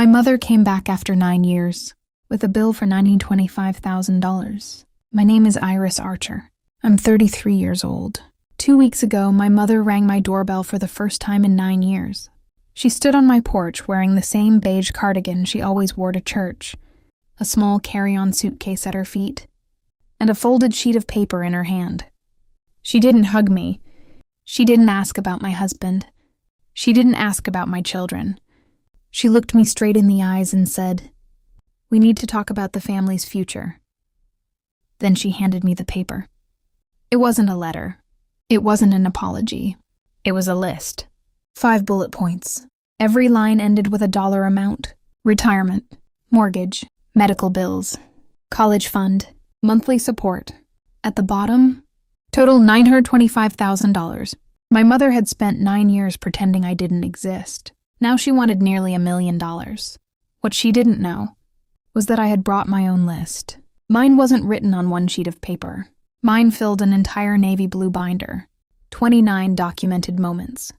My mother came back after 9 years with a bill for $925,000. My name is Iris Archer. I'm 33 years old. 2 weeks ago, my mother rang my doorbell for the first time in 9 years. She stood on my porch wearing the same beige cardigan she always wore to church, a small carry-on suitcase at her feet, and a folded sheet of paper in her hand. She didn't hug me. She didn't ask about my husband. She didn't ask about my children. She looked me straight in the eyes and said, "We need to talk about the family's future." Then she handed me the paper. It wasn't a letter. It wasn't an apology. It was a list. 5 bullet points. Every line ended with a dollar amount. Retirement, mortgage, medical bills, college fund, monthly support. At the bottom, total $925,000. My mother had spent 9 years pretending I didn't exist. Now she wanted nearly $1 million. What she didn't know was that I had brought my own list. Mine wasn't written on one sheet of paper. Mine filled an entire navy blue binder. 29 documented moments.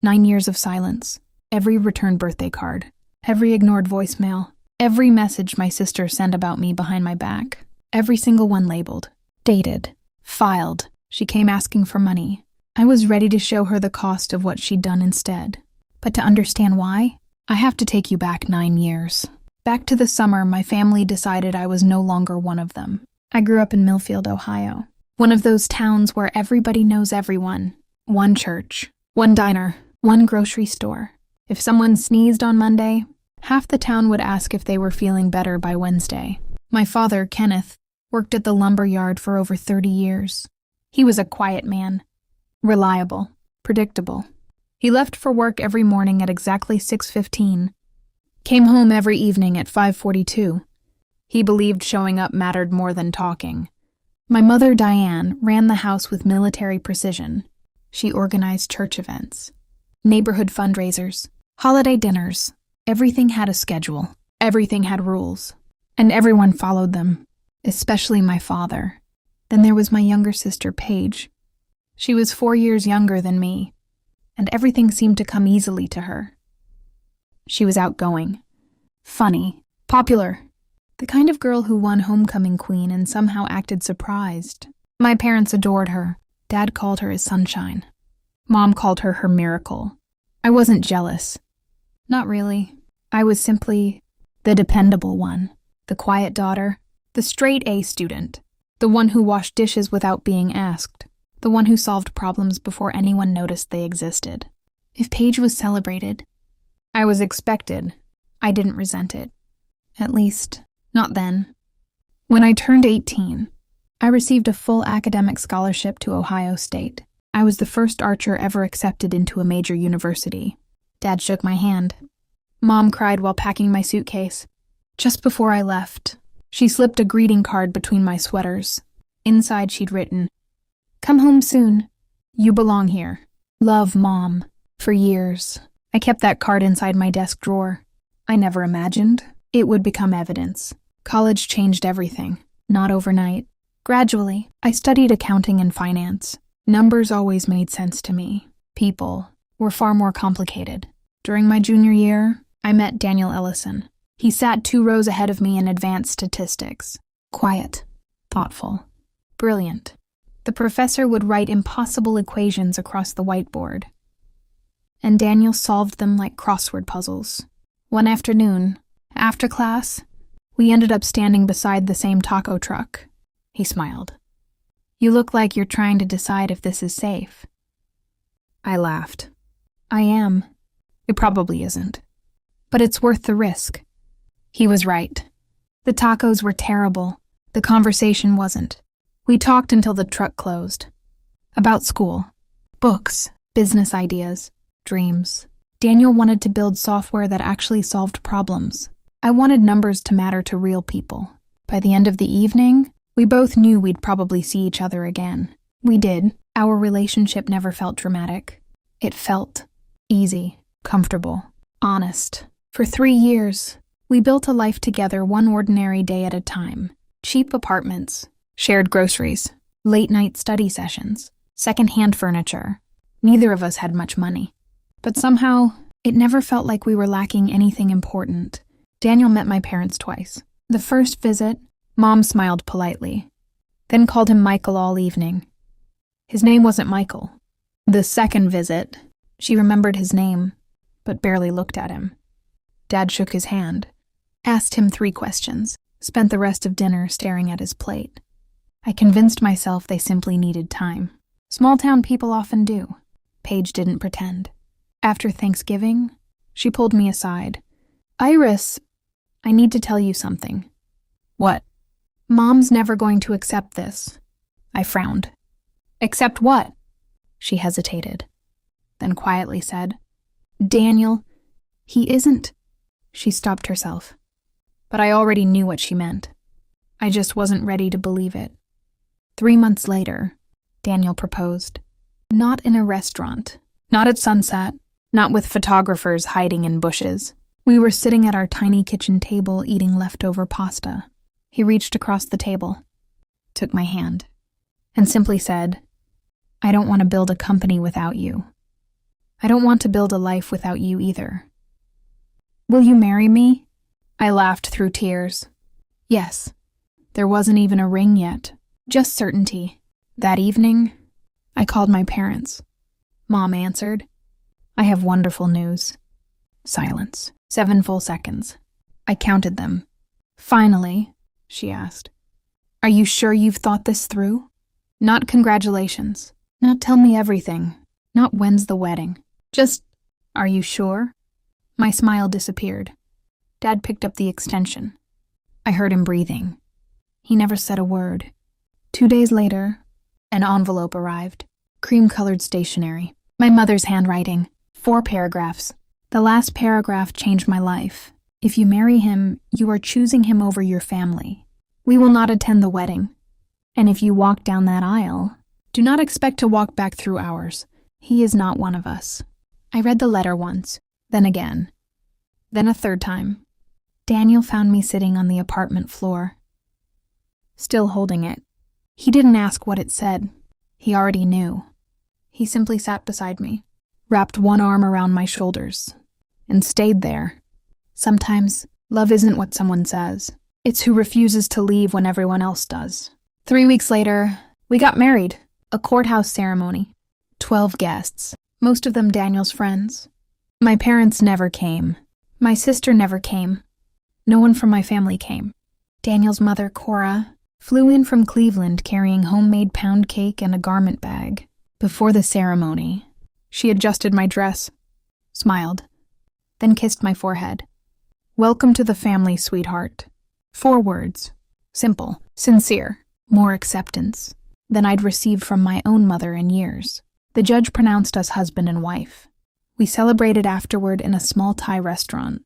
9 years of silence. Every returned birthday card. Every ignored voicemail. Every message my sister sent about me behind my back. Every single one labeled. Dated. Filed. She came asking for money. I was ready to show her the cost of what she'd done instead. But to understand why, I have to take you back 9 years. Back to the summer, my family decided I was no longer one of them. I grew up in Millfield, Ohio. One of those towns where everybody knows everyone. One church, one diner, one grocery store. If someone sneezed on Monday, half the town would ask if they were feeling better by Wednesday. My father, Kenneth, worked at the lumber yard for over 30 years. He was a quiet man. Reliable. Predictable. He left for work every morning at exactly 6:15. Came home every evening at 5:42. He believed showing up mattered more than talking. My mother, Diane, ran the house with military precision. She organized church events, neighborhood fundraisers, holiday dinners. Everything had a schedule. Everything had rules. And everyone followed them, especially my father. Then there was my younger sister, Paige. She was 4 years younger than me, and everything seemed to come easily to her. She was outgoing, funny, popular, the kind of girl who won homecoming queen and somehow acted surprised. My parents adored her. Dad called her his sunshine. Mom called her her miracle. I wasn't jealous. Not really. I was simply the dependable one, the quiet daughter, the straight A student, the one who washed dishes without being asked, the one who solved problems before anyone noticed they existed. If Paige was celebrated, I was expected. I didn't resent it. At least, not then. When I turned 18, I received a full academic scholarship to Ohio State. I was the first archer ever accepted into a major university. Dad shook my hand. Mom cried while packing my suitcase. Just before I left, she slipped a greeting card between my sweaters. Inside she'd written, "Come home soon. You belong here. Love, Mom." For years, I kept that card inside my desk drawer. I never imagined it would become evidence. College changed everything, not overnight. Gradually, I studied accounting and finance. Numbers always made sense to me. People were far more complicated. During my junior year, I met Daniel Ellison. He sat 2 rows ahead of me in advanced statistics. Quiet, thoughtful, brilliant. The professor would write impossible equations across the whiteboard, and Daniel solved them like crossword puzzles. One afternoon, after class, we ended up standing beside the same taco truck. He smiled. "You look like you're trying to decide if this is safe." I laughed. "I am. It probably isn't. But it's worth the risk." He was right. The tacos were terrible. The conversation wasn't. We talked until the truck closed. About school, books, business ideas, dreams. Daniel wanted to build software that actually solved problems. I wanted numbers to matter to real people. By the end of the evening, we both knew we'd probably see each other again. We did. Our relationship never felt dramatic. It felt easy, comfortable, honest. For 3 years, we built a life together, one ordinary day at a time. Cheap apartments, shared groceries, late-night study sessions, second-hand furniture. Neither of us had much money. But somehow, It never felt like we were lacking anything important. Daniel met my parents twice. The first visit, Mom smiled politely, then called him Michael all evening. His name wasn't Michael. The second visit, she remembered his name, but barely looked at him. Dad shook his hand, asked him 3 questions, spent the rest of dinner staring at his plate. I convinced myself they simply needed time. Small-town people often do. Paige didn't pretend. After Thanksgiving, she pulled me aside. "Iris, I need to tell you something." "What?" "Mom's never going to accept this." I frowned. "Accept what?" She hesitated, then quietly said, "Daniel, he isn't." She stopped herself, but I already knew what she meant. I just wasn't ready to believe it. 3 months later, Daniel proposed. Not in a restaurant, not at sunset, not with photographers hiding in bushes. We were sitting at our tiny kitchen table eating leftover pasta. He reached across the table, took my hand, and simply said, "I don't want to build a company without you. I don't want to build a life without you either. Will you marry me?" I laughed through tears. Yes. There wasn't even a ring yet, just certainty. That evening, I called my parents. Mom answered. "I have wonderful news." Silence. 7 full seconds. I counted them. "Finally," she asked. "Are you sure you've thought this through? Not congratulations. Not tell me everything. Not when's the wedding. Just, are you sure?" My smile disappeared. Dad picked up the extension. I heard him breathing. He never said a word. 2 days later, an envelope arrived. Cream-colored stationery. My mother's handwriting. 4 paragraphs. The last paragraph changed my life. "If you marry him, you are choosing him over your family. We will not attend the wedding. And if you walk down that aisle, do not expect to walk back through ours. He is not one of us." I read the letter once, then again, then a 3rd time. Daniel found me sitting on the apartment floor, still holding it. He didn't ask what it said. He already knew. He simply sat beside me, wrapped one arm around my shoulders, and stayed there. Sometimes, love isn't what someone says. It's who refuses to leave when everyone else does. 3 weeks later, we got married. A courthouse ceremony. 12 guests, most of them Daniel's friends. My parents never came. My sister never came. No one from my family came. Daniel's mother, Cora, flew in from Cleveland carrying homemade pound cake and a garment bag. Before the ceremony, she adjusted my dress, smiled, then kissed my forehead. "Welcome to the family, sweetheart." 4 words. Simple, sincere, more acceptance than I'd received from my own mother in years. The judge pronounced us husband and wife. We celebrated afterward in a small Thai restaurant.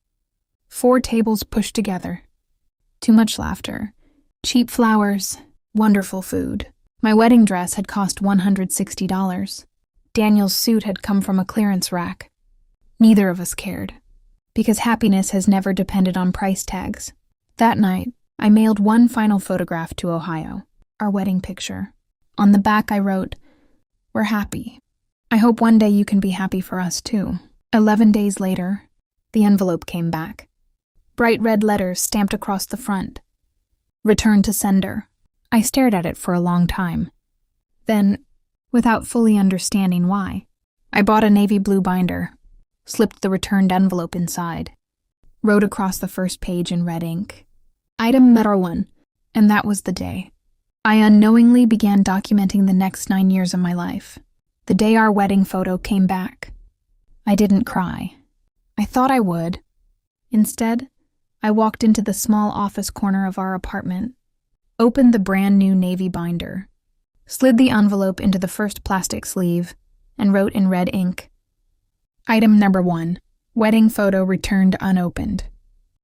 4 tables pushed together. Too much laughter. Cheap flowers. Wonderful food. My wedding dress had cost $160. Daniel's suit had come from a clearance rack. Neither of us cared, because happiness has never depended on price tags. That night, I mailed one final photograph to Ohio, our wedding picture. On the back I wrote, "We're happy. I hope one day you can be happy for us too." 11 days later, the envelope came back. Bright red letters stamped across the front. "Return to sender." I stared at it for a long time. Then, without fully understanding why, I bought a navy blue binder, slipped the returned envelope inside, wrote across the first page in red ink, "Item number 1," and that was the day. I unknowingly began documenting the next 9 years of my life. The day our wedding photo came back, I didn't cry. I thought I would. Instead, I walked into the small office corner of our apartment, opened the brand new navy binder, slid the envelope into the first plastic sleeve, and wrote in red ink, "Item number 1, wedding photo returned unopened."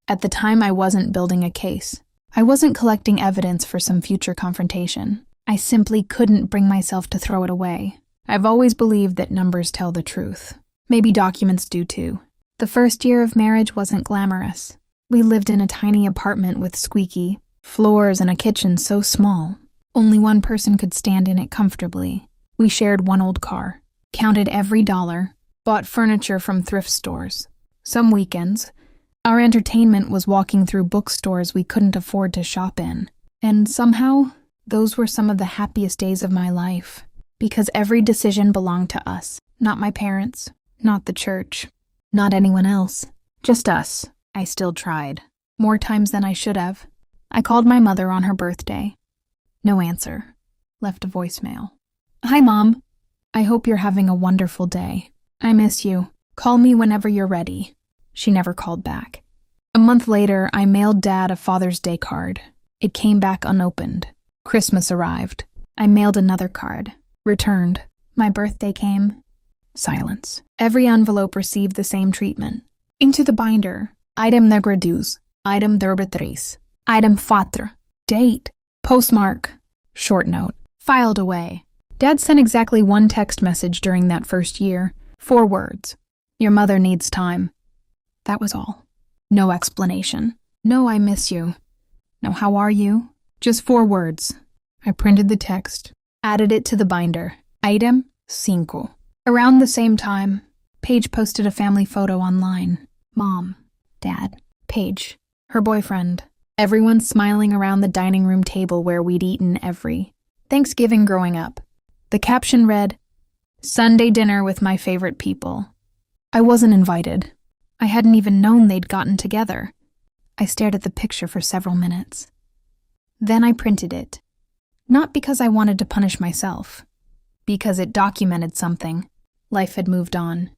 At the time, I wasn't building a case. I wasn't collecting evidence for some future confrontation. I simply couldn't bring myself to throw it away. I've always believed that numbers tell the truth. Maybe documents do too. The first year of marriage wasn't glamorous. We lived in a tiny apartment with squeaky floors and a kitchen so small, only one person could stand in it comfortably. We shared one old car, counted every dollar, bought furniture from thrift stores. Some weekends, our entertainment was walking through bookstores we couldn't afford to shop in. And somehow, those were some of the happiest days of my life. Because every decision belonged to us. Not my parents, not the church, not anyone else. Just us. I still tried. More times than I should have. I called my mother on her birthday. No answer. Left a voicemail. Hi, Mom. I hope you're having a wonderful day. I miss you. Call me whenever you're ready. She never called back. A month later, I mailed Dad a Father's Day card. It came back unopened. Christmas arrived. I mailed another card. Returned. My birthday came. Silence. Every envelope received the same treatment. Into the binder. Item número 2. Item número 3. Item 4. Date. Postmark. Short note. Filed away. Dad sent exactly one text message during that first year. 4 words. Your mother needs time. That was all. No explanation. No, I miss you. No, how are you? Just 4 words. I printed the text. Added it to the binder. Item 5. Around the same time, Paige posted a family photo online. Mom, Dad, Paige, her boyfriend. Everyone smiling around the dining room table where we'd eaten every Thanksgiving growing up. The caption read, Sunday dinner with my favorite people. I wasn't invited. I hadn't even known they'd gotten together. I stared at the picture for several minutes. Then I printed it. Not because I wanted to punish myself. Because it documented something. Life had moved on.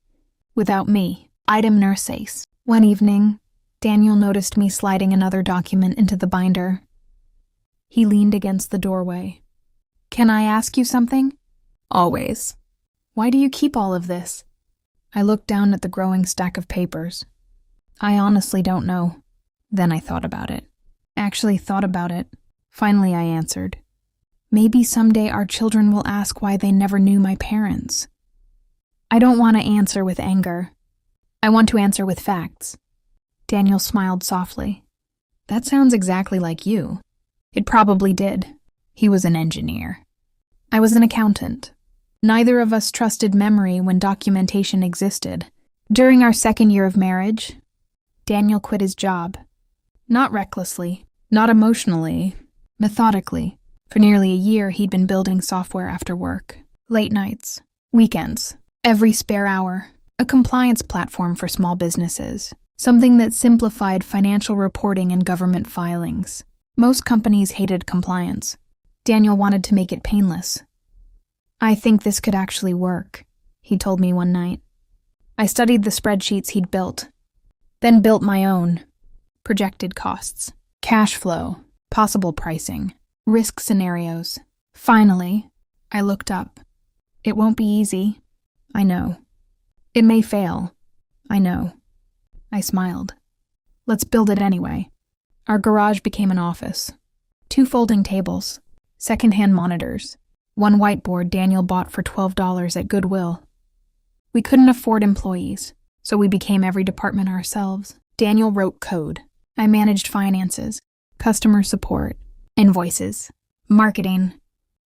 Without me. Item número 6. One evening, Daniel noticed me sliding another document into the binder. He leaned against the doorway. Can I ask you something? Always. Why do you keep all of this? I looked down at the growing stack of papers. I honestly don't know. Then I thought about it. Actually thought about it. Finally I answered. Maybe someday our children will ask why they never knew my parents. I don't want to answer with anger. I want to answer with facts. Daniel smiled softly. That sounds exactly like you. It probably did. He was an engineer. I was an accountant. Neither of us trusted memory when documentation existed. During our 2nd year of marriage, Daniel quit his job. Not recklessly, not emotionally, methodically. For nearly a year, he'd been building software after work. Late nights, weekends, every spare hour. A compliance platform for small businesses. Something that simplified financial reporting and government filings. Most companies hated compliance. Daniel wanted to make it painless. I think this could actually work, he told me one night. I studied the spreadsheets he'd built, then built my own. Projected costs, cash flow, possible pricing, risk scenarios. Finally, I looked up. It won't be easy. I know. It may fail. I know. I smiled. Let's build it anyway. Our garage became an office. 2 folding tables, second-hand monitors, 1 whiteboard Daniel bought for $12 at Goodwill. We couldn't afford employees, so we became every department ourselves. Daniel wrote code. I managed finances, customer support, invoices, marketing,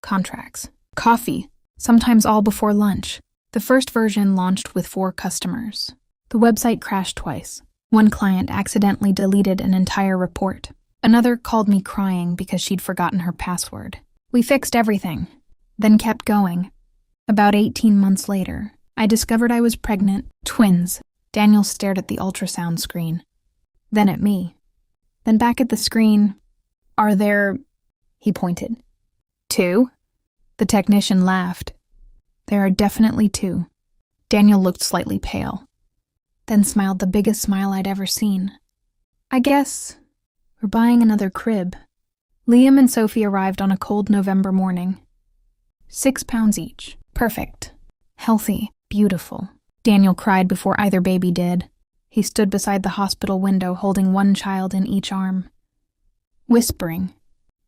contracts, coffee, sometimes all before lunch. The first version launched with 4 customers. The website crashed twice. One client accidentally deleted an entire report. Another called me crying because she'd forgotten her password. We fixed everything, then kept going. About 18 months later, I discovered I was pregnant. Twins. Daniel stared at the ultrasound screen. Then at me. Then back at the screen. Are there... He pointed. 2? The technician laughed. There are definitely 2. Daniel looked slightly pale. Then smiled the biggest smile I'd ever seen. I guess we're buying another crib. Liam and Sophie arrived on a cold November morning. 6 pounds each. Perfect. Healthy. Beautiful. Daniel cried before either baby did. He stood beside the hospital window holding one child in each arm, whispering,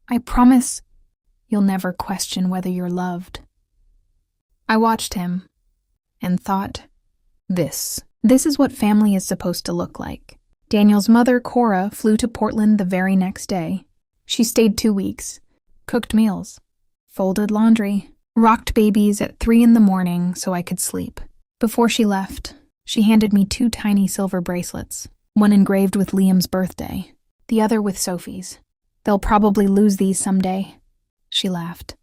I promise you'll never question whether you're loved. I watched him and thought, This is what family is supposed to look like. Daniel's mother, Cora, flew to Portland the very next day. She stayed 2 weeks, cooked meals, folded laundry, rocked babies at 3 a.m. so I could sleep. Before she left, she handed me 2 tiny silver bracelets, one engraved with Liam's birthday, the other with Sophie's. "They'll probably lose these someday," she laughed.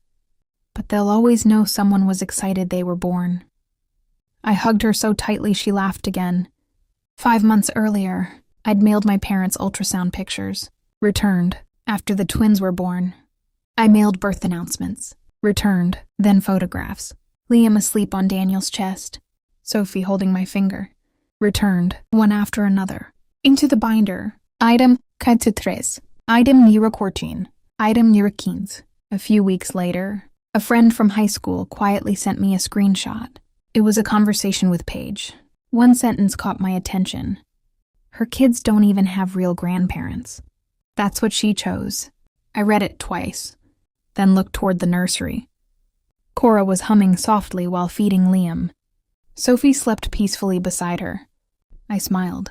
"But they'll always know someone was excited they were born." I hugged her so tightly she laughed again. 5 months earlier, I'd mailed my parents ultrasound pictures, returned, after the twins were born. I mailed birth announcements, returned, then photographs. Liam asleep on Daniel's chest, Sophie holding my finger, returned, one after another. Into the binder, item 43, item numero 14, item numero 15. A few weeks later, a friend from high school quietly sent me a screenshot. It was a conversation with Paige. One sentence caught my attention. Her kids don't even have real grandparents. That's what she chose. I read it twice, then looked toward the nursery. Cora was humming softly while feeding Liam. Sophie slept peacefully beside her. I smiled.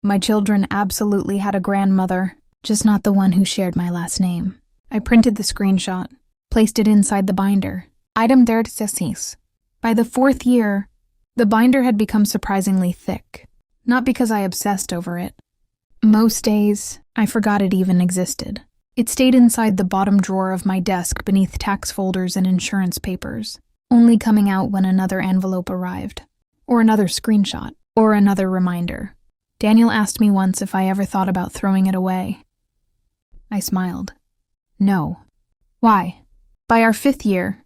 My children absolutely had a grandmother, just not the one who shared my last name. I printed the screenshot, placed it inside the binder. Item 36. By the 4th year, the binder had become surprisingly thick. Not because I obsessed over it. Most days, I forgot it even existed. It stayed inside the bottom drawer of my desk beneath tax folders and insurance papers, only coming out when another envelope arrived, or another screenshot, or another reminder. Daniel asked me once if I ever thought about throwing it away. I smiled. No. Why? By our 5th year,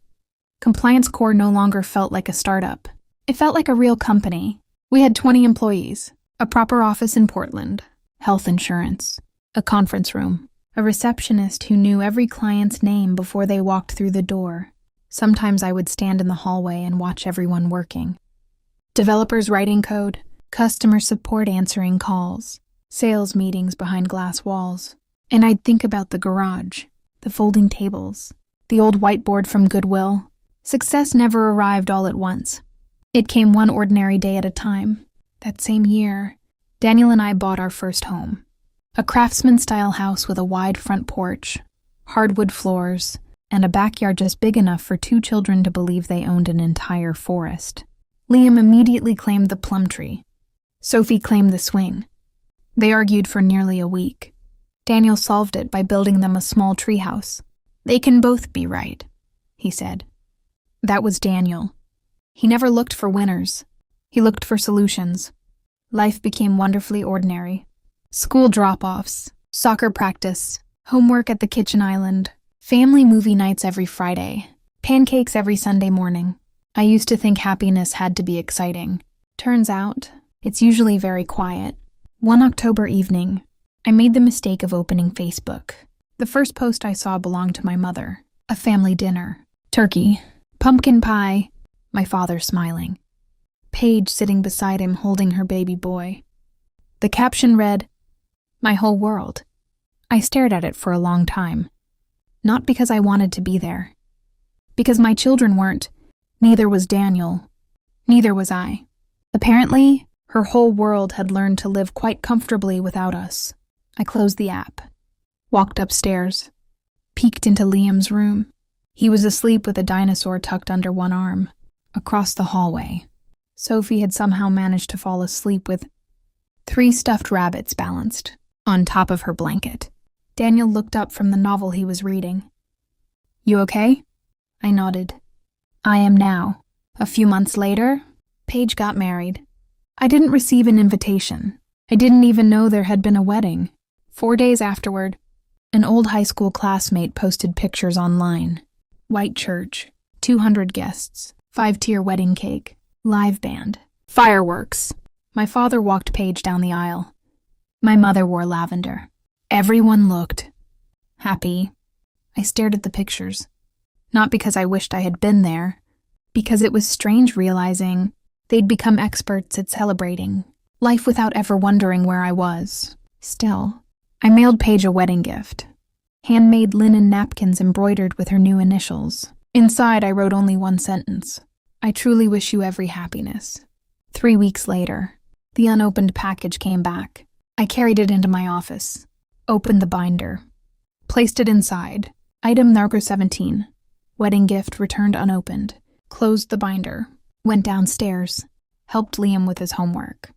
Compliance Corps no longer felt like a startup. It felt like a real company. We had 20 employees, a proper office in Portland, health insurance, a conference room, a receptionist who knew every client's name before they walked through the door. Sometimes I would stand in the hallway and watch everyone working. Developers writing code, customer support answering calls, sales meetings behind glass walls. And I'd think about the garage, the folding tables, the old whiteboard from Goodwill. Success never arrived all at once. It came one ordinary day at a time. That same year, Daniel and I bought our first home. A craftsman-style house with a wide front porch, hardwood floors, and a backyard just big enough for 2 children to believe they owned an entire forest. Liam immediately claimed the plum tree. Sophie claimed the swing. They argued for nearly a week. Daniel solved it by building them a small treehouse. "They can both be right," he said. That was Daniel. He never looked for winners. He looked for solutions. Life became wonderfully ordinary. School drop-offs, soccer practice, homework at the kitchen island, family movie nights every Friday, pancakes every Sunday morning. I used to think happiness had to be exciting. Turns out, it's usually very quiet. One October evening, I made the mistake of opening Facebook. The first post I saw belonged to my mother. A family dinner. Turkey, pumpkin pie, my father smiling. Paige sitting beside him holding her baby boy. The caption read, "My whole world." I stared at it for a long time. Not because I wanted to be there. Because my children weren't. Neither was Daniel. Neither was I. Apparently, her whole world had learned to live quite comfortably without us. I closed the app, walked upstairs, peeked into Liam's room. He was asleep with a dinosaur tucked under one arm. Across the hallway, Sophie had somehow managed to fall asleep with 3 stuffed rabbits balanced on top of her blanket. Daniel looked up from the novel he was reading. "You okay?" I nodded. "I am now." A few months later, Paige got married. I didn't receive an invitation. I didn't even know there had been a wedding. 4 days afterward, an old high school classmate posted pictures online. White church, 200 guests, 5-tier wedding cake, live band, fireworks. My father walked Paige down the aisle. My mother wore lavender. Everyone looked happy. I stared at the pictures. Not because I wished I had been there, because it was strange realizing they'd become experts at celebrating life without ever wondering where I was. Still, I mailed Paige a wedding gift. Handmade linen napkins embroidered with her new initials. Inside, I wrote only one sentence. "I truly wish you every happiness." 3 weeks later, the unopened package came back. I carried it into my office, opened the binder, placed it inside. Item number 17. Wedding gift returned unopened. Closed the binder. Went downstairs. helped Liam with his homework.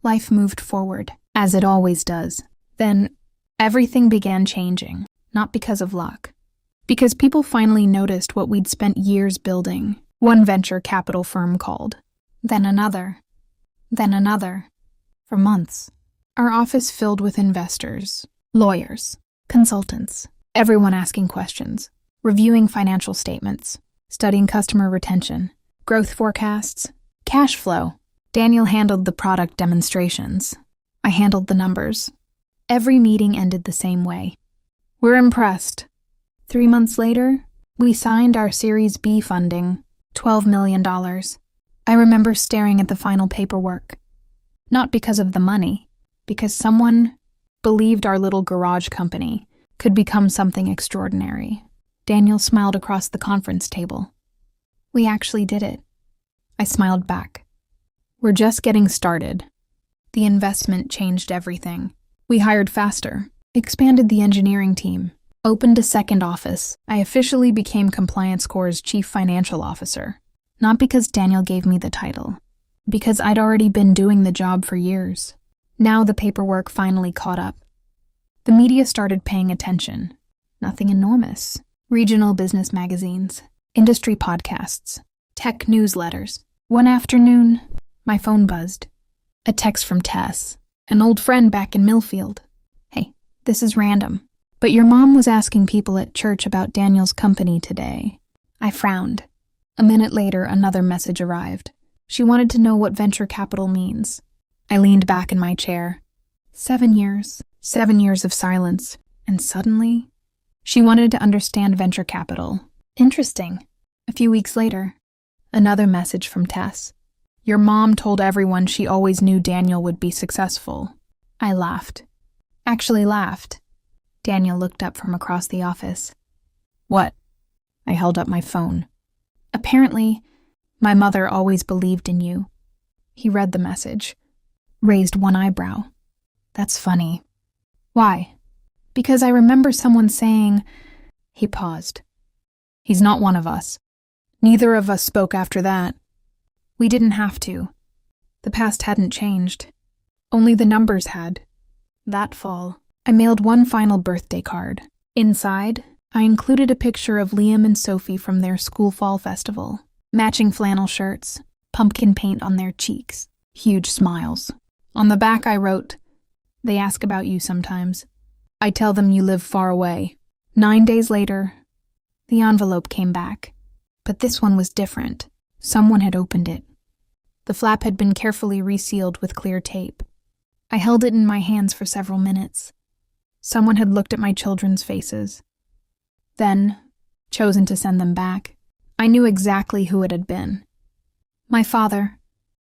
Life moved forward, as it always does. Then, everything began changing, not because of luck. Because people finally noticed what we'd spent years building. One venture capital firm called. Then another. Then another. For months. Our office filled with investors, lawyers, consultants, everyone asking questions, reviewing financial statements, studying customer retention, growth forecasts, cash flow. Daniel handled the product demonstrations. I handled the numbers. Every meeting ended the same way. We're impressed. 3 months later, we signed our Series B funding, $12 million. I remember staring at the final paperwork. Not because of the money, because someone believed our little garage company could become something extraordinary. Daniel smiled across the conference table. We actually did it. I smiled back. We're just getting started. The investment changed everything. We hired faster, expanded the engineering team, opened a second office. I officially became Compliance Corps' chief financial officer. Not because Daniel gave me the title, because I'd already been doing the job for years. Now the paperwork finally caught up. The media started paying attention. Nothing enormous. Regional business magazines, industry podcasts, tech newsletters. One afternoon, my phone buzzed. A text from Tess, an old friend back in Millfield. Hey, this is random, but your mom was asking people at church about Daniel's company today. I frowned. A minute later, another message arrived. She wanted to know what venture capital means. I leaned back in my chair. 7 years. 7 years of silence. And suddenly, she wanted to understand venture capital. Interesting. A few weeks later, another message from Tess. Your mom told everyone she always knew Daniel would be successful. I laughed. Actually laughed. Daniel looked up from across the office. What? I held up my phone. Apparently, my mother always believed in you. He read the message. Raised one eyebrow. That's funny. Why? Because I remember someone saying... He paused. He's not one of us. Neither of us spoke after that. We didn't have to. The past hadn't changed. Only the numbers had. That fall, I mailed one final birthday card. Inside, I included a picture of Liam and Sophie from their school fall festival. Matching flannel shirts, pumpkin paint on their cheeks, huge smiles. On the back I wrote, they ask about you sometimes. I tell them you live far away. 9 days later, the envelope came back. But this one was different. Someone had opened it. The flap had been carefully resealed with clear tape. I held it in my hands for several minutes. Someone had looked at my children's faces. Then, chosen to send them back. I knew exactly who it had been. My father,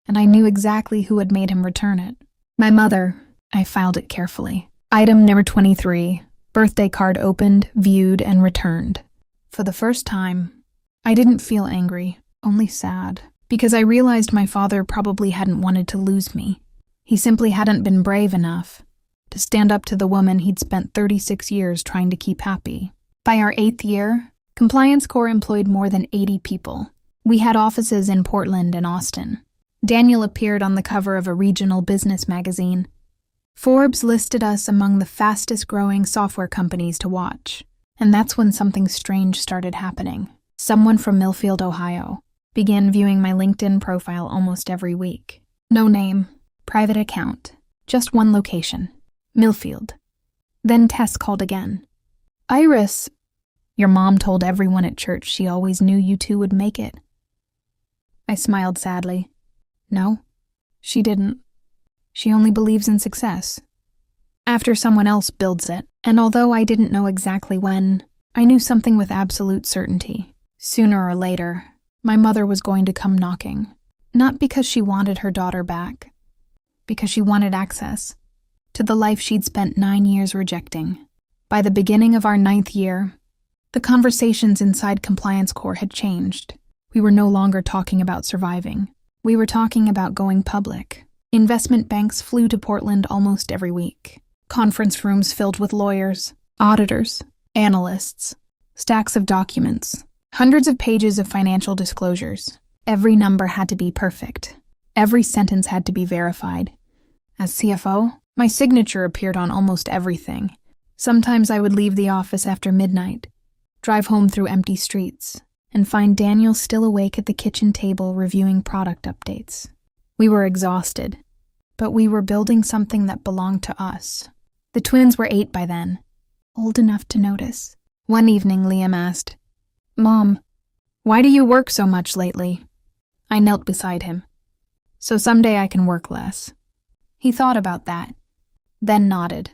and I knew exactly who had made him return it. My mother. I filed it carefully. Item number 23, birthday card opened, viewed, and returned. For the first time, I didn't feel angry, only sad, because I realized my father probably hadn't wanted to lose me. He simply hadn't been brave enough to stand up to the woman he'd spent 36 years trying to keep happy. By our 8th year, Compliance Corps employed more than 80 people. We had offices in Portland and Austin. Daniel appeared on the cover of a regional business magazine. Forbes listed us among the fastest-growing software companies to watch. And that's when something strange started happening. Someone from Millfield, Ohio, began viewing my LinkedIn profile almost every week. No name, private account, just one location, Millfield. Then Tess called again. Iris, your mom told everyone at church she always knew you two would make it. I smiled sadly. No, she didn't. She only believes in success. After someone else builds it, and although I didn't know exactly when, I knew something with absolute certainty. Sooner or later, my mother was going to come knocking. Not because she wanted her daughter back, because she wanted access to the life she'd spent 9 years rejecting. By the beginning of our 9th year, the conversations inside Compliance Corps had changed. We were no longer talking about surviving. We were talking about going public. Investment banks flew to Portland almost every week. Conference rooms filled with lawyers, auditors, analysts, stacks of documents, hundreds of pages of financial disclosures. Every number had to be perfect. Every sentence had to be verified. As CFO, my signature appeared on almost everything. Sometimes I would leave the office after midnight, drive home through empty streets, and find Daniel still awake at the kitchen table reviewing product updates. We were exhausted, but we were building something that belonged to us. The twins were 8 by then, old enough to notice. One evening, Liam asked, "Mom, why do you work so much lately?" I knelt beside him. "So someday I can work less." He thought about that, then nodded.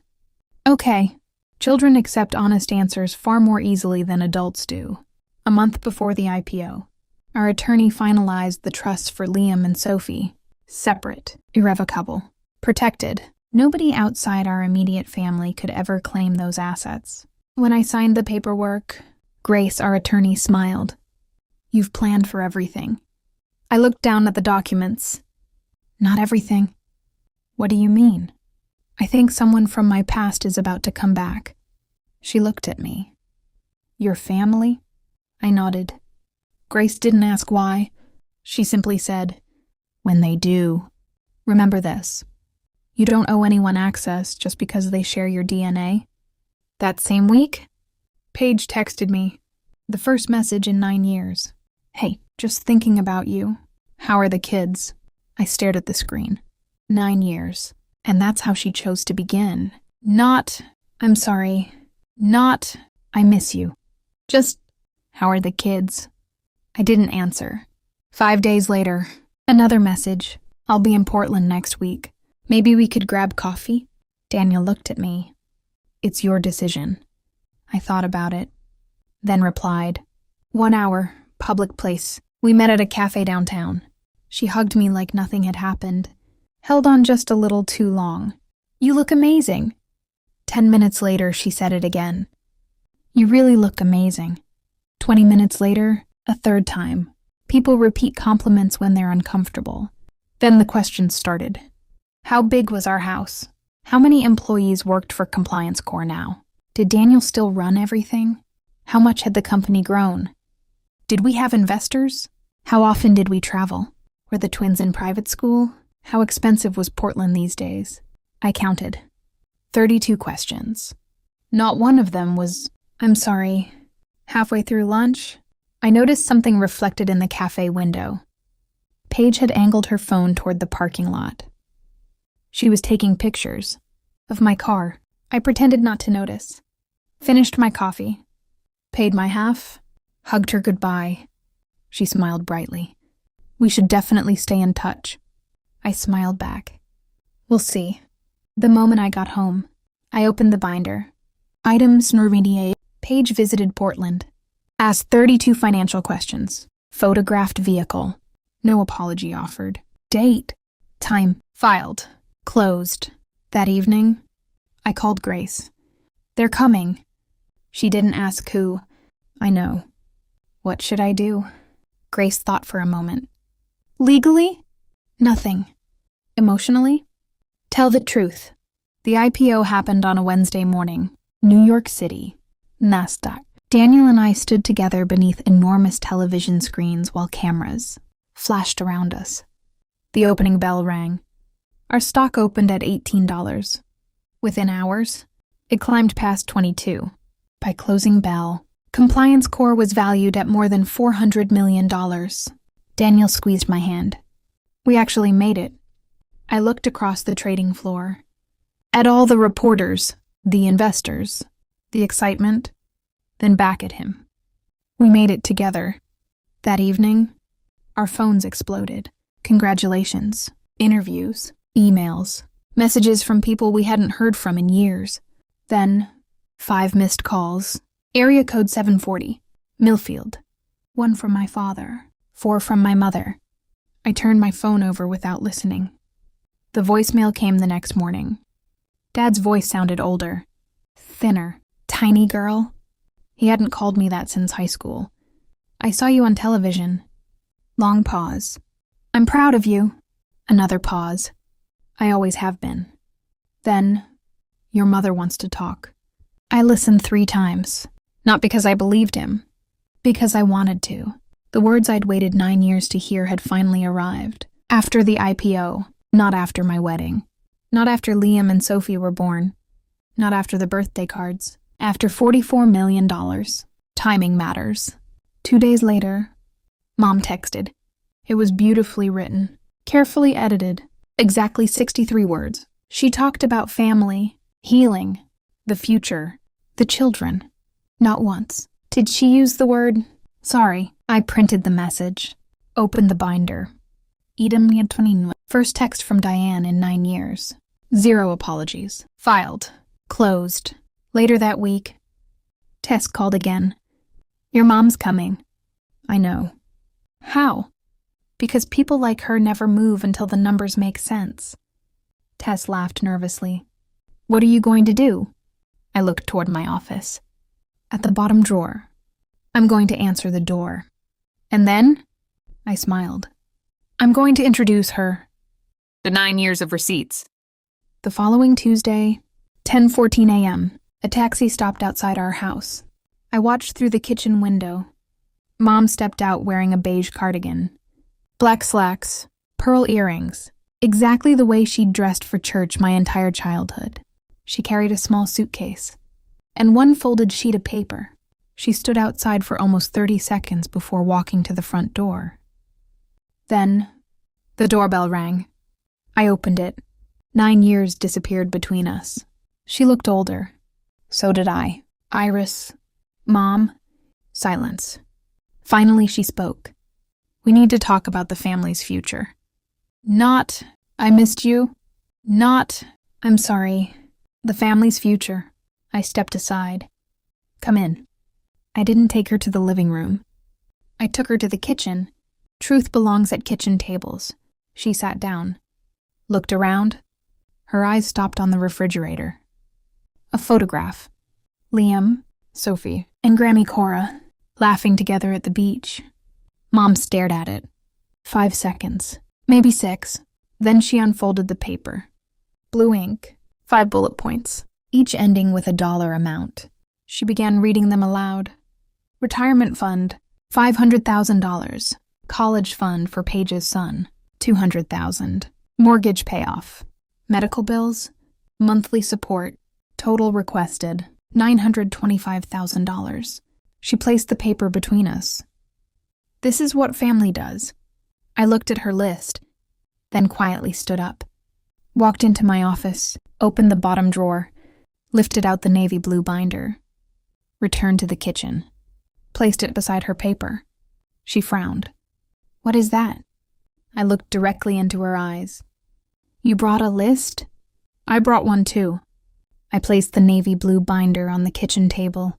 "Okay." Children accept honest answers far more easily than adults do. A month before the IPO, our attorney finalized the trusts for Liam and Sophie. Separate, irrevocable, protected. Nobody outside our immediate family could ever claim those assets. When I signed the paperwork, Grace, our attorney, smiled. "You've planned for everything." I looked down at the documents. "Not everything." "What do you mean?" "I think someone from my past is about to come back." She looked at me. "Your family?" I nodded. Grace didn't ask why. She simply said, "When they do, remember this. You don't owe anyone access just because they share your DNA." That same week, Paige texted me, the first message in 9 years. "Hey, just thinking about you. How are the kids?" I stared at the screen. 9 years. And that's how she chose to begin. Not, "I'm sorry." Not, "I miss you." Just, "How are the kids?" I didn't answer. 5 days later, another message. "I'll be in Portland next week. Maybe we could grab coffee?" Daniel looked at me. "It's your decision." I thought about it, then replied. 1 hour, public place. We met at a cafe downtown. She hugged me like nothing had happened. Held on just a little too long. "You look amazing." 10 minutes later, she said it again. "You really look amazing." 20 minutes later, a third time. People repeat compliments when they're uncomfortable. Then the questions started. How big was our house? How many employees worked for Compliance Corps now? Did Daniel still run everything? How much had the company grown? Did we have investors? How often did we travel? Were the twins in private school? How expensive was Portland these days? I counted. 32 questions. Not one of them was, "I'm sorry." Halfway through lunch, I noticed something reflected in the cafe window. Paige had angled her phone toward the parking lot. She was taking pictures of my car. I pretended not to notice. Finished my coffee. Paid my half. Hugged her goodbye. She smiled brightly. "We should definitely stay in touch." I smiled back. "We'll see." The moment I got home, I opened the binder. Items remediate. Paige visited Portland. Asked 32 financial questions. Photographed vehicle. No apology offered. Date. Time. Filed. Closed. That evening, I called Grace. "They're coming." She didn't ask who. I know. What should I do? Grace thought for a moment. Legally? Nothing. Emotionally? Tell the truth. The IPO happened on a Wednesday morning. New York City. NASDAQ. Daniel and I stood together beneath enormous television screens while cameras flashed around us. The opening bell rang. Our stock opened at $18. Within hours, it climbed past 22. By closing bell, Compliance Corps was valued at more than $400 million. Daniel squeezed my hand. We actually made it. I looked across the trading floor. At all the reporters, the investors, the excitement, then back at him. We made it together. That evening, our phones exploded. Congratulations, interviews, emails, messages from people we hadn't heard from in years. Then, 5 missed calls. Area code 740, Millfield. 1 from my father, 4 from my mother. I turned my phone over without listening. The voicemail came the next morning. Dad's voice sounded older, thinner. "Tiny girl?" He hadn't called me that since high school. "I saw you on television." Long pause. "I'm proud of you." Another pause. "I always have been." Then, "Your mother wants to talk." I listened 3 times. Not because I believed him. Because I wanted to. The words I'd waited 9 years to hear had finally arrived. After the IPO, not after my wedding. Not after Liam and Sophie were born. Not after the birthday cards. After $44 million. Timing matters. 2 days later, Mom texted. It was beautifully written, carefully edited, exactly 63 words. She talked about family, healing, the future, the children. Not once did she use the word sorry. I printed the message, opened the binder. First text from Diane in 9 years. 0 apologies. Filed. Closed. Later that week, Tess called again. Your mom's coming. I know. How? Because people like her never move until the numbers make sense. Tess laughed nervously. What are you going to do? I looked toward my office. At the bottom drawer. I'm going to answer the door. And then? I smiled. I'm going to introduce her. The 9 years of receipts. The following Tuesday, 10:14 a.m., a taxi stopped outside our house. I watched through the kitchen window. Mom stepped out wearing a beige cardigan. Black slacks, pearl earrings, exactly the way she'd dressed for church my entire childhood. She carried a small suitcase and one folded sheet of paper. She stood outside for almost 30 seconds before walking to the front door. Then, the doorbell rang. I opened it. 9 years disappeared between us. She looked older. So did I. Iris. Mom. Silence. Finally, she spoke. We need to talk about the family's future. Not, I missed you. Not, I'm sorry. The family's future. I stepped aside. Come in. I didn't take her to the living room. I took her to the kitchen. Truth belongs at kitchen tables. She sat down. Looked around. Her eyes stopped on the refrigerator. A photograph. Liam, Sophie, and Grammy Cora, laughing together at the beach. Mom stared at it. 5 seconds. Maybe 6. Then she unfolded the paper. Blue ink. 5 bullet points, each ending with a dollar amount. She began reading them aloud. Retirement fund, $500,000. College fund for Paige's son, $200,000. Mortgage payoff. Medical bills, monthly support, total requested, $925,000. She placed the paper between us. This is what family does. I looked at her list, then quietly stood up. Walked into my office, opened the bottom drawer, lifted out the navy blue binder. Returned to the kitchen. Placed it beside her paper. She frowned. What is that? I looked directly into her eyes. You brought a list? I brought one too. I placed the navy blue binder on the kitchen table.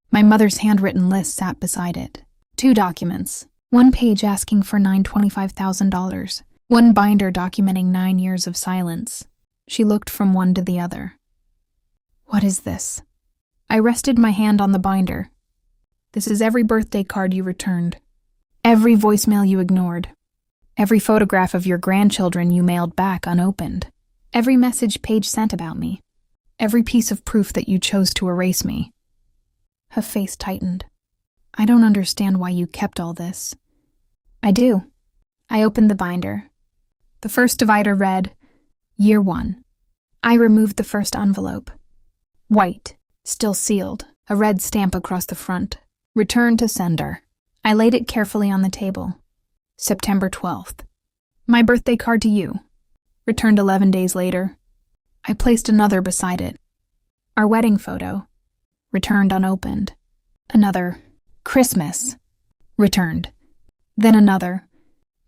My mother's handwritten list sat beside it. 2 documents. 1 page asking for $925,000. 1 binder documenting 9 years of silence. She looked from one to the other. What is this? I rested my hand on the binder. This is every birthday card you returned. Every voicemail you ignored. Every photograph of your grandchildren you mailed back unopened. Every message Paige sent about me. Every piece of proof that you chose to erase me. Her face tightened. I don't understand why you kept all this. I do. I opened the binder. The first divider read, Year 1. I removed the first envelope. White, still sealed, a red stamp across the front. Return to sender. I laid it carefully on the table. September 12th. My birthday card to you. Returned 11 days later. I placed another beside it. Our wedding photo. Returned unopened. Another. Christmas. Returned. Then another.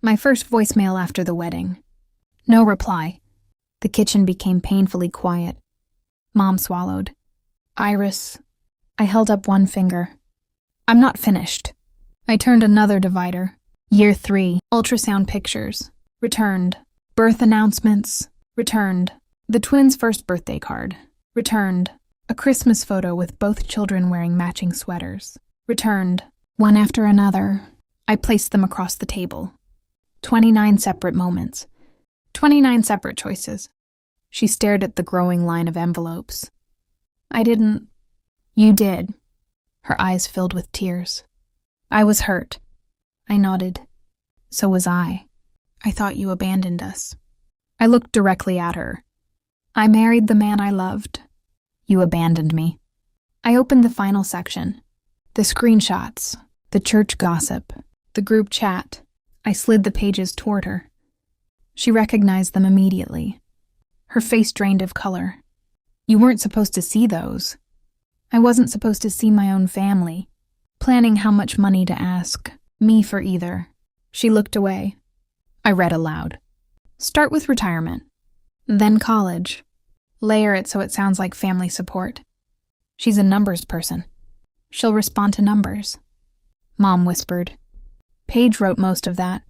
My first voicemail after the wedding. No reply. The kitchen became painfully quiet. Mom swallowed. Iris. I held up one finger. I'm not finished. I turned another divider. Year 3. Ultrasound pictures. Returned. Birth announcements. Returned. The twins' first birthday card. Returned. A Christmas photo with both children wearing matching sweaters. Returned. One after another. I placed them across the table. 29 separate moments. 29 separate choices. She stared at the growing line of envelopes. I didn't. You did. Her eyes filled with tears. I was hurt. I nodded. So was I. I thought you abandoned us. I looked directly at her. I married the man I loved. You abandoned me. I opened the final section. The screenshots, the church gossip, the group chat. I slid the pages toward her. She recognized them immediately. Her face drained of color. You weren't supposed to see those. I wasn't supposed to see my own family, planning how much money to ask me for either. She looked away. I read aloud. Start with retirement, then college. Layer it so it sounds like family support. She's a numbers person. She'll respond to numbers. Mom whispered. Paige wrote most of that.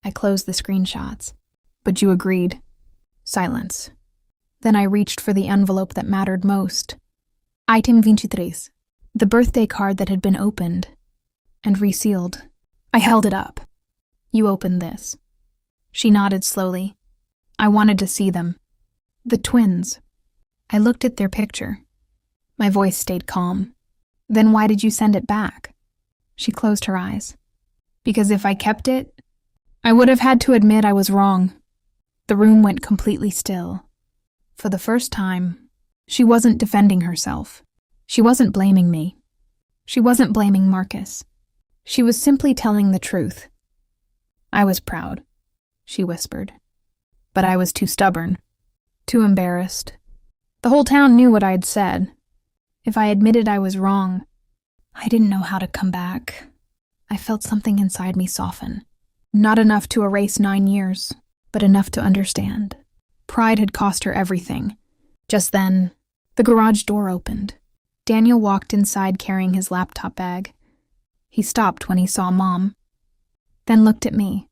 I closed the screenshots. But you agreed. Silence. Then I reached for the envelope that mattered most. Item 23. The birthday card that had been opened and resealed. I held it up. You opened this. She nodded slowly. I wanted to see them. The twins. I looked at their picture. My voice stayed calm. Then why did you send it back? She closed her eyes. Because if I kept it, I would have had to admit I was wrong. The room went completely still. For the first time, she wasn't defending herself. She wasn't blaming me. She wasn't blaming Marcus. She was simply telling the truth. I was proud, she whispered. But I was too stubborn, too embarrassed. The whole town knew what I'd said. If I admitted I was wrong, I didn't know how to come back. I felt something inside me soften. Not enough to erase 9 years, but enough to understand. Pride had cost her everything. Just then, the garage door opened. Daniel walked inside carrying his laptop bag. He stopped when he saw Mom, then looked at me.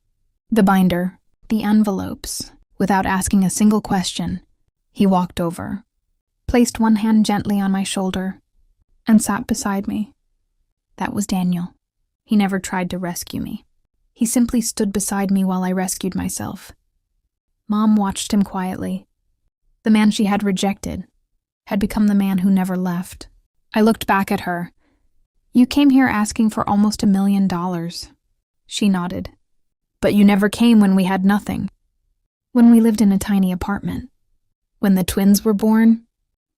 The binder, the envelopes. Without asking a single question, he walked over, placed one hand gently on my shoulder, and sat beside me. That was Daniel. He never tried to rescue me. He simply stood beside me while I rescued myself. Mom watched him quietly. The man she had rejected had become the man who never left. I looked back at her. You came here asking for almost $1 million. She nodded. But you never came when we had nothing. When we lived in a tiny apartment. When the twins were born.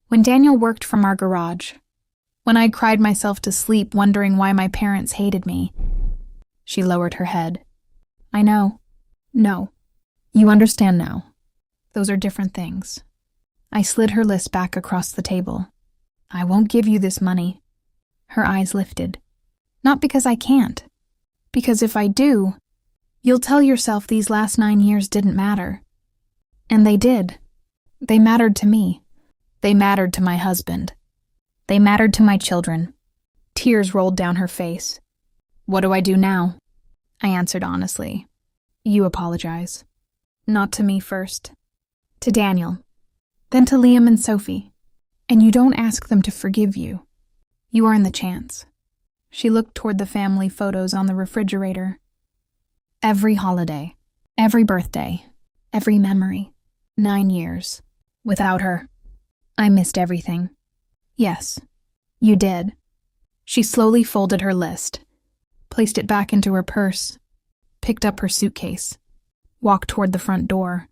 When Daniel worked from our garage. When I cried myself to sleep wondering why my parents hated me. She lowered her head. I know. No. You understand now. Those are different things. I slid her list back across the table. I won't give you this money. Her eyes lifted. Not because I can't. Because if I do, you'll tell yourself these last 9 years didn't matter. And they did. They mattered to me. They mattered to my husband. They mattered to my children. Tears rolled down her face. What do I do now? I answered honestly. You apologize. Not to me first. To Daniel. Then to Liam and Sophie. And you don't ask them to forgive you. You earn the chance. She looked toward the family photos on the refrigerator. Every holiday, every birthday, every memory. 9 years. Without her. I missed everything. Yes, you did. She slowly folded her list, placed it back into her purse, picked up her suitcase, walked toward the front door.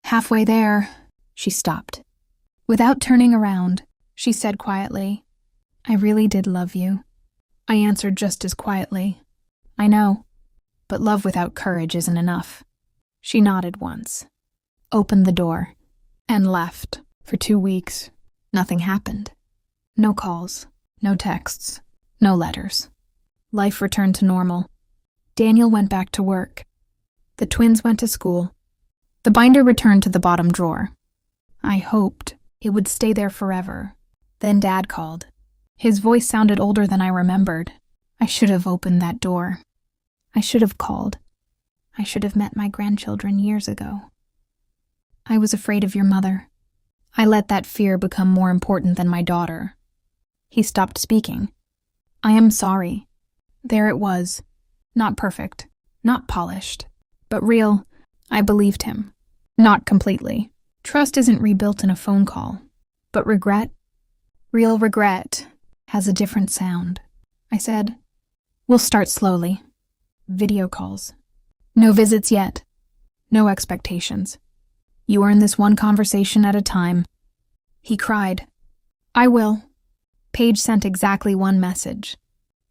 Halfway there, she stopped. Without turning around, she said quietly, I really did love you. I answered just as quietly, I know, but love without courage isn't enough. She nodded once, opened the door, and left. For 2 weeks, nothing happened. No calls, no texts, no letters. Life returned to normal. Daniel went back to work. The twins went to school. The binder returned to the bottom drawer. I hoped it would stay there forever. Then Dad called. His voice sounded older than I remembered. I should have opened that door. I should have called. I should have met my grandchildren years ago. I was afraid of your mother. I let that fear become more important than my daughter. He stopped speaking. I am sorry. There it was. Not perfect, not polished, but real. I believed him. Not completely. Trust isn't rebuilt in a phone call. But regret, real regret, has a different sound. I said, we'll start slowly. Video calls. No visits yet. No expectations. You earn this one conversation at a time. He cried. I will. Paige sent exactly one message.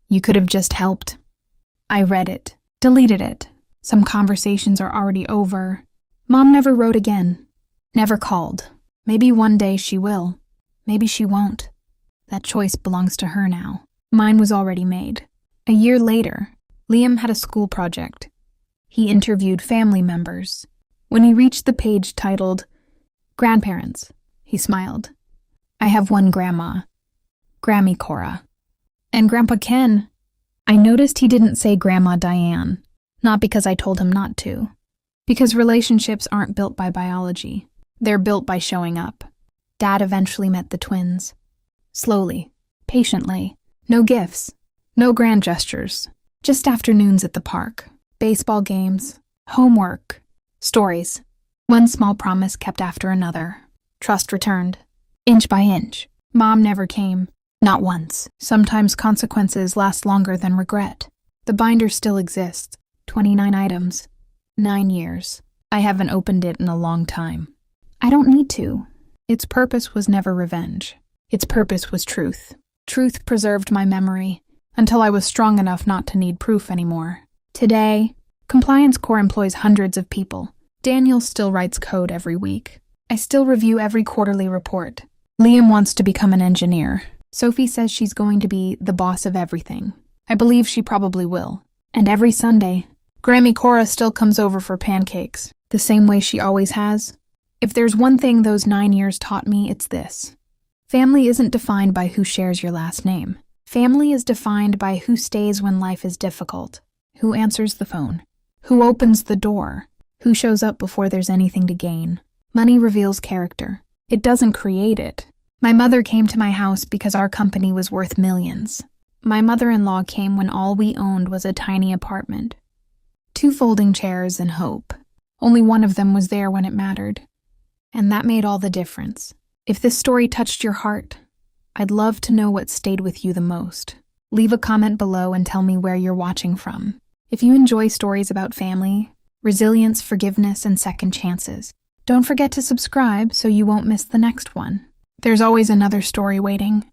You could have just helped. I read it, deleted it. Some conversations are already over. Mom never wrote again. Never called. Maybe one day she will. Maybe she won't. That choice belongs to her now. Mine was already made. A year later, Liam had a school project. He interviewed family members. When he reached the page titled, Grandparents, he smiled. I have one grandma, Grammy Cora. And Grandpa Ken. I noticed he didn't say Grandma Diane, not because I told him not to. Because relationships aren't built by biology. They're built by showing up. Dad eventually met the twins. Slowly, patiently. No gifts, no grand gestures. Just afternoons at the park. Baseball games, homework, stories. One small promise kept after another. Trust returned. Inch by inch. Mom never came. Not once. Sometimes consequences last longer than regret. The binder still exists. 29 items. 9 years. I haven't opened it in a long time. I don't need to. Its purpose was never revenge. Its purpose was truth. Truth preserved my memory until I was strong enough not to need proof anymore. Today, Compliance Corps employs hundreds of people. Daniel still writes code every week. I still review every quarterly report. Liam wants to become an engineer. Sophie says she's going to be the boss of everything. I believe she probably will. And every Sunday, Grammy Cora still comes over for pancakes, the same way she always has. If there's one thing those 9 years taught me, it's this. Family isn't defined by who shares your last name. Family is defined by who stays when life is difficult, who answers the phone, who opens the door, who shows up before there's anything to gain. Money reveals character. It doesn't create it. My mother came to my house because our company was worth millions. My mother-in-law came when all we owned was a tiny apartment. 2 folding chairs and hope. Only one of them was there when it mattered. And that made all the difference. If this story touched your heart, I'd love to know what stayed with you the most. Leave a comment below and tell me where you're watching from. If you enjoy stories about family, resilience, forgiveness, and second chances, don't forget to subscribe so you won't miss the next one. There's always another story waiting.